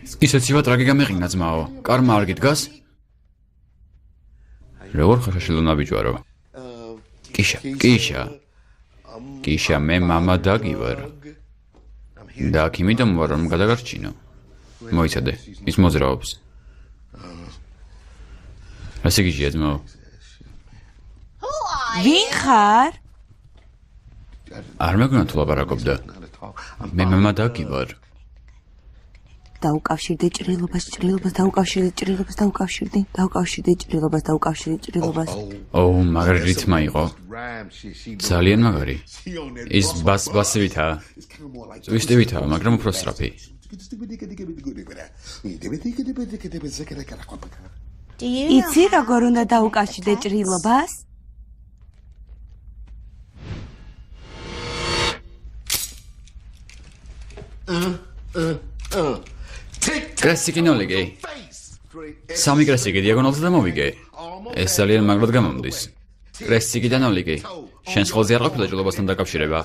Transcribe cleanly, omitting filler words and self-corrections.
ისეთ სივად რა გიგამეყინა ძმაო? კარმა არ გიდგას? როგორ ხარ შაშილონა ბიჭვარო? კიშა, მე მამა დაგი ვარ. და აქ იმიტომ ვარ, რომ გადაგარჩინო. მოიცადე, ის მოძრაობს. ასე გიჟია ძმაო. ვინ ხარ? არ მეგონა თუ ლაპარაკობდა. მე მამა დაგი ვარ. დაუკავშირდე ჭრილობას, დაუკავშირდე ჭრილობას. ოუ, მაგარი რითმა იყო. ძალიან მაგარი. ის ბასივითაა. ტვისტივითაა, მაგრამ უფრო სწრაფი. იცი როგორ უნდა დაუკავშირდე ჭრილობას? კრესიკი ნოლიგე. სამი კრესიკი დიაგონალზე დამოვიგე. ეს ძალიან მაგრად გამომდის. კრესიკი და ნოლიგე. შენს ხოლზე არ ყოფილა ჭრილობასთან დაკავშირება?